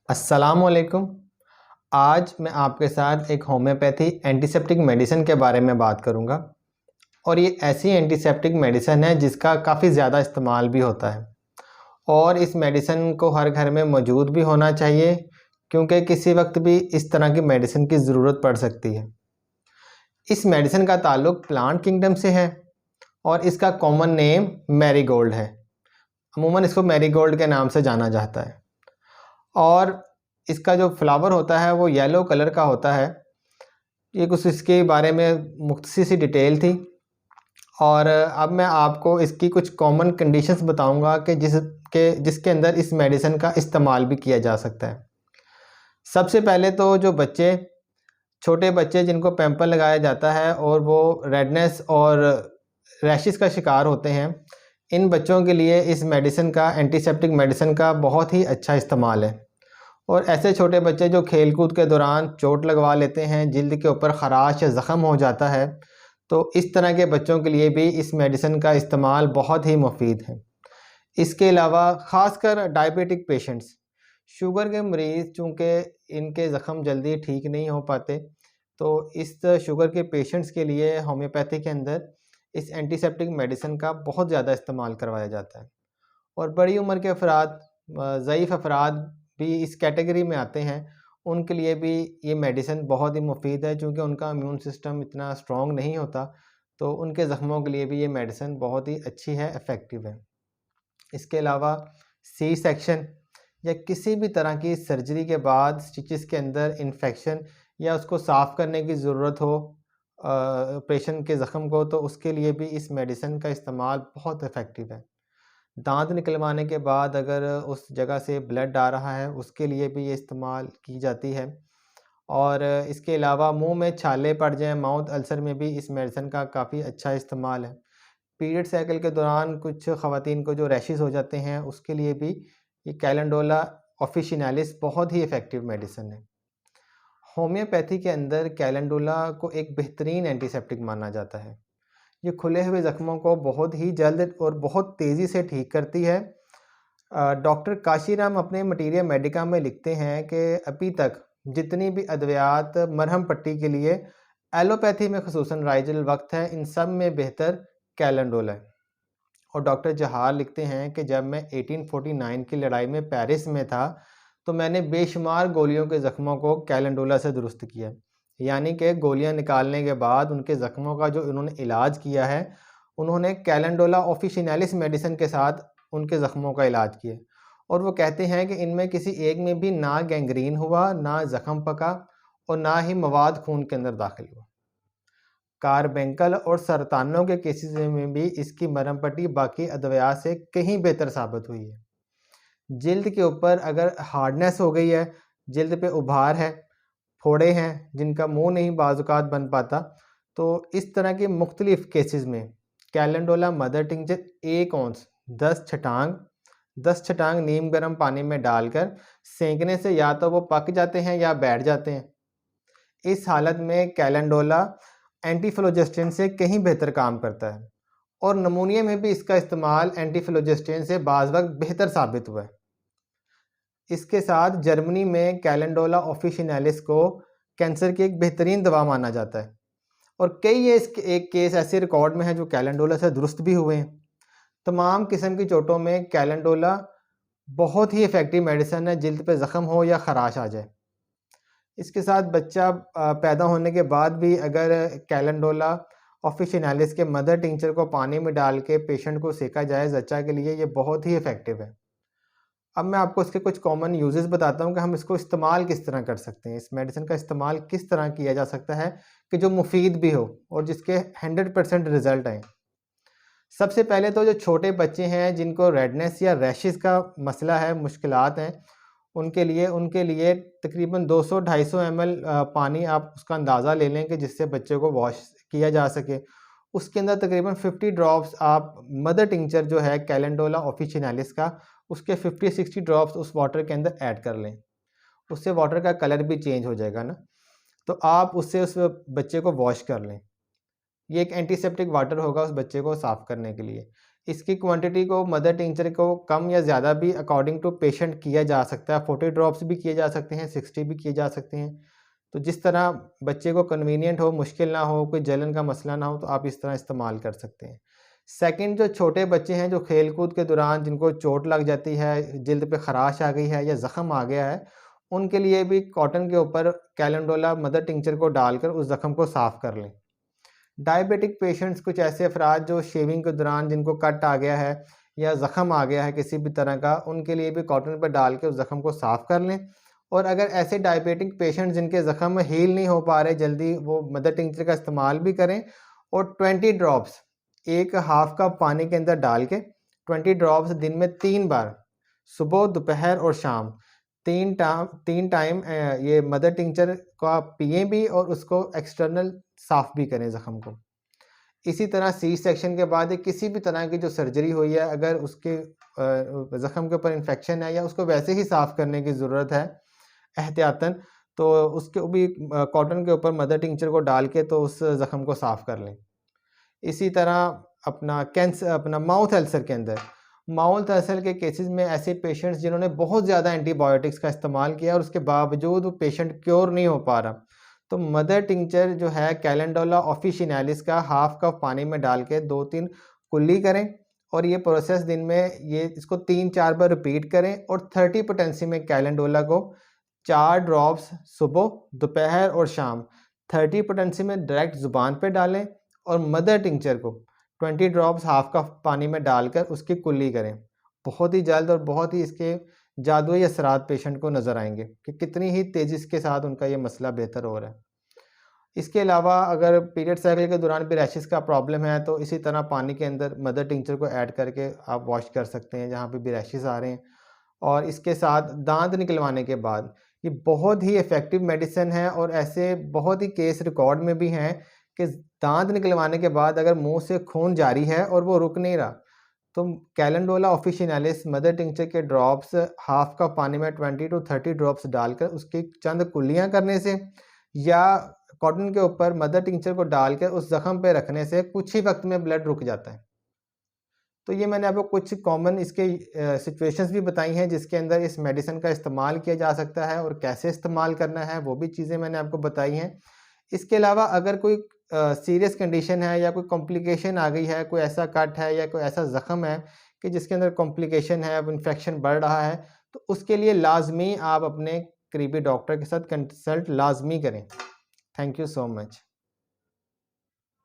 अस्सलामुअलैकुम। आज मैं आपके साथ एक होम्योपैथी एंटीसेप्टिक मेडिसिन के बारे में बात करूंगा और ये ऐसी एंटीसेप्टिक मेडिसिन है जिसका काफ़ी ज़्यादा इस्तेमाल भी होता है और इस मेडिसिन को हर घर में मौजूद भी होना चाहिए क्योंकि किसी वक्त भी इस तरह की मेडिसिन की ज़रूरत पड़ सकती है। इस मेडिसिन का ताल्लुक प्लांट किंगडम से है और इसका कॉमन नेम मैरीगोल्ड है। अमूमन इसको मैरीगोल्ड के नाम से जाना जाता है और इसका जो फ्लावर होता है वो येलो कलर का होता है। ये कुछ इसके बारे में मुख्तसर सी डिटेल थी और अब मैं आपको इसकी कुछ कॉमन कंडीशंस बताऊंगा कि जिसके अंदर इस मेडिसिन का इस्तेमाल भी किया जा सकता है। सबसे पहले तो जो छोटे बच्चे जिनको पैम्पर लगाया जाता है और वो रेडनेस और रैशेस का शिकार होते हैं, इन बच्चों के लिए इस मेडिसिन का एंटीसेप्टिक मेडिसिन का बहुत ही अच्छा इस्तेमाल है। और ऐसे छोटे बच्चे जो खेलकूद के दौरान चोट लगवा लेते हैं, जिल्द के ऊपर ख़राश या ज़ख़म हो जाता है, तो इस तरह के बच्चों के लिए भी इस मेडिसिन का इस्तेमाल बहुत ही मुफीद है। इसके अलावा ख़ासकर डायबिटिक पेशेंट्स, शुगर के मरीज़ चूँकि इनके ज़ख़म जल्दी ठीक नहीं हो पाते, तो इस शुगर के पेशेंट्स के लिए होम्योपैथी के अंदर इस एंटीसेप्टिक मेडिसिन का बहुत ज़्यादा इस्तेमाल करवाया जाता है। और बड़ी उम्र के अफराद, ज़ईफ़ अफराद भी इस कैटेगरी में आते हैं, उनके लिए भी ये मेडिसिन बहुत ही मुफीद है चूँकि उनका इम्यून सिस्टम इतना स्ट्रॉन्ग नहीं होता, तो उनके ज़ख्मों के लिए भी ये मेडिसिन बहुत ही अच्छी है, इफ़ेक्टिव है। इसके अलावा सी सेक्शन या किसी भी तरह की सर्जरी के बाद स्टिचेस के अंदर इन्फेक्शन या उसको साफ़ करने की ज़रूरत हो ऑपरेशन के ज़ख्म को, तो उसके लिए भी इस मेडिसिन का इस्तेमाल बहुत इफ़ेक्टिव है। दांत निकलवाने के बाद अगर उस जगह से ब्लड आ रहा है, उसके लिए भी ये इस्तेमाल की जाती है। और इसके अलावा मुंह में छाले पड़ जाएं, माउथ अल्सर में भी इस मेडिसिन का काफ़ी अच्छा इस्तेमाल है। पीरियड साइकिल के दौरान कुछ ख़वातीन को जो रैशेस हो जाते हैं, उसके लिए भी ये कैलेंडोला ऑफिशिनालिस बहुत ही इफ़ेक्टिव मेडिसिन है। होम्योपैथी के अंदर कैलेंडोला को एक बेहतरीन एंटीसेप्टिक माना जाता है। ये खुले हुए ज़ख्मों को बहुत ही जल्द और बहुत तेज़ी से ठीक करती है। डॉक्टर काशीराम अपने मटीरिया मेडिका में लिखते हैं कि अभी तक जितनी भी अद्वियात मरहम पट्टी के लिए एलोपैथी में ख़ुसूसन राइजल वक्त है, इन सब में बेहतर कैलेंडोला है। और डॉक्टर जहार लिखते हैं कि जब मैं 1849 की लड़ाई में पेरिस में था, तो मैंने बेशुमार गोलियों के ज़ख्मों को कैलेंडोला से दुरुस्त किया। यानी कि गोलियां निकालने के बाद उनके ज़ख्मों का जो उन्होंने इलाज किया है, उन्होंने कैलेंडोला ऑफिशिनालिस मेडिसिन के साथ उनके ज़ख्मों का इलाज किया। और वो कहते हैं कि इनमें किसी एक में भी ना गैंग्रीन हुआ, ना ज़ख्म पका और ना ही मवाद खून के अंदर दाखिल हुआ। कार्बेंकल और सरतानों के केसेस में भी इसकी मरहम पट्टी बाकी अद्वियात से कहीं बेहतर साबित हुई है। जिल्द के ऊपर अगर हार्डनेस हो गई है, जिल्द पे उभार है, फोड़े हैं जिनका मुंह नहीं बाजुकात बन पाता, तो इस तरह के मुख्तलिफ केसेस में कैलेंडोला मदर टिंचर 1 औंस 10 छटांग नीम गर्म पानी में डालकर सेंकने से या तो वो पक जाते हैं या बैठ जाते हैं। इस हालत में कैलेंडोला एंटीफ्लोजेस्टिन से कहीं बेहतर काम करता है और नमूनिया में भी इसका इस्तेमाल एंटीफ्लोजेस्टिन से बाज़ वक्त बेहतर साबित हुआ है। इसके साथ जर्मनी में कैलेंडोला ऑफिशिनालिस को कैंसर की एक बेहतरीन दवा माना जाता है और कई ये इसके एक केस ऐसे रिकॉर्ड में है जो कैलेंडोला से दुरुस्त भी हुए हैं। तमाम किस्म की चोटों में कैलेंडोला बहुत ही इफ़ेक्टिव मेडिसिन है, जिल्द पे ज़ख़म हो या ख़राश आ जाए। इसके साथ बच्चा पैदा होने के बाद भी अगर कैलेंडोला ऑफिशिनालिस के मदर टिंचर को पानी में डाल के पेशेंट को सेका जाए, ज़च्चा के लिए ये बहुत ही इफ़ेक्टिव है। अब मैं आपको इसके कुछ कॉमन यूजेस बताता हूँ कि हम इसको इस्तेमाल किस तरह कर सकते हैं। इस मेडिसिन का इस्तेमाल किस तरह किया जा सकता है कि जो मुफीद भी हो और जिसके 100% रिजल्ट आए। सबसे पहले तो जो छोटे बच्चे हैं जिनको रेडनेस या रैशेस का मसला है, मुश्किलात हैं, उनके लिए तकरीबन 200-250 ml पानी आप उसका अंदाज़ा ले लें कि जिससे बच्चे को वॉश किया जा सके। उसके अंदर तकरीबन 50 ड्रॉप्स आप मदर टिंचर जो है कैलेंडोला ऑफिशिनालिस का, उसके 50-60 ड्रॉप्स उस वाटर के अंदर ऐड कर लें। उससे वाटर का कलर भी चेंज हो जाएगा ना, तो आप उससे उस बच्चे को वॉश कर लें। ये एक एंटीसेप्टिक वाटर होगा उस बच्चे को साफ़ करने के लिए। इसकी क्वांटिटी को मदर टिंचर को कम या ज़्यादा भी अकॉर्डिंग टू पेशेंट किया जा सकता है। 40 ड्रॉप्स भी किए जा सकते हैं, 60 भी किए जा सकते हैं। तो जिस तरह बच्चे को कन्वीनियंट हो, मुश्किल ना हो, कोई जलन का मसला ना हो, तो आप इस तरह इस्तेमाल कर सकते हैं। सेकंड, जो छोटे बच्चे हैं जो खेल-कूद के दौरान जिनको चोट लग जाती है, जिल्द पे ख़राश आ गई है या ज़ख़म आ गया है, उनके लिए भी कॉटन के ऊपर कैलेंडोला मदर टिंचर को डालकर उस ज़ख़म को साफ़ कर लें। डायबिटिक पेशेंट्स, कुछ ऐसे अफराद जो शेविंग के दौरान जिनको कट आ गया है या ज़ख़म आ गया है किसी भी तरह का, उनके लिए भी कॉटन पर डाल के उस ज़ख़म को साफ़ कर लें। और अगर ऐसे डायबिटिक पेशेंट्स जिनके ज़ख़म हील नहीं हो पा रहे जल्दी, वो मदर टिंचर का इस्तेमाल भी करें और 20 ड्रॉप्स एक हाफ़ कप पानी के अंदर डाल के 20 ड्रॉप्स दिन में 3 बार, सुबह, दोपहर और शाम, 3 टाइम ये मदर टिंचर को आप पिएँ भी और उसको एक्सटर्नल साफ़ भी करें ज़ख़म को। इसी तरह सी सेक्शन के बाद या किसी भी तरह की जो सर्जरी हुई है, अगर उसके ज़ख़म के ऊपर इन्फेक्शन है या उसको वैसे ही साफ़ करने की ज़रूरत है एहतियातन, तो उसको भी कॉटन के ऊपर मदर टिंचर को डाल के तो उस ज़ख़म को साफ़ कर लें। इसी तरह अपना माउथ अल्सर के अंदर, माउथ अल्सर के केसेस में ऐसे पेशेंट्स जिन्होंने बहुत ज़्यादा एंटीबायोटिक्स का इस्तेमाल किया और उसके बावजूद वो पेशेंट क्योर नहीं हो पा रहा, तो मदर टिंचर जो है कैलेंडोला ऑफिशिनालिस का हाफ़ कप पानी में डाल के 2-3 कुल्ली करें और ये प्रोसेस दिन में इसको 3-4 बार रिपीट करें और 30 पोटेंसी में कैलेंडोला को 4 ड्रॉप्स सुबह, दोपहर और शाम 30 पोटेंसी में डायरेक्ट ज़ुबान पे डालें और मदर टिंचर को 20 ड्रॉप्स हाफ़ कप पानी में डालकर उसकी कुल्ली करें। बहुत ही जल्द और बहुत ही इसके जादुई असरात पेशेंट को नज़र आएँगे कि कितनी ही तेज़ी के साथ उनका ये मसला बेहतर हो रहा है। इसके अलावा अगर पीरियड साइकिल के दौरान भी रैशेज़ का प्रॉब्लम है, तो इसी तरह पानी के अंदर मदर टिंचर को ऐड करके आप वॉश कर सकते हैं जहाँ पे भी रैशेज़ आ रहे हैं। और इसके साथ दाँत निकलवाने के बाद ये बहुत ही इफ़ेक्टिव मेडिसिन है और ऐसे बहुत ही केस रिकॉर्ड में भी हैं कि दाँत निकलवाने के बाद अगर मुँह से खून जारी है और वो रुक नहीं रहा, तो कैलेंडोला ऑफिशिनालिस मदर टिंचर के ड्रॉप्स हाफ़ कप पानी में 20 टू 30 ड्रॉप्स डालकर उसकी चंद कुल्लियाँ करने से या कॉटन के ऊपर मदर टिंचर को डालकर उस ज़ख़म पे रखने से कुछ ही वक़्त में ब्लड रुक जाता है। तो ये मैंने आपको कुछ कॉमन इसके सिचुएशंस भी बताई हैं जिसके अंदर इस मेडिसिन का इस्तेमाल किया जा सकता है और कैसे इस्तेमाल करना है, वो भी चीज़ें मैंने आपको बताई हैं। इसके अलावा अगर कोई सीरियस कंडीशन है या कोई कॉम्प्लिकेशन आ गई है, कोई ऐसा कट है या कोई ऐसा ज़ख़म है कि जिसके अंदर कॉम्प्लिकेशन है, अब इन्फेक्शन बढ़ रहा है, तो उसके लिए लाज़मी आप अपने करीबी डॉक्टर के साथ कंसल्ट लाज़मी करें। Thank you so much.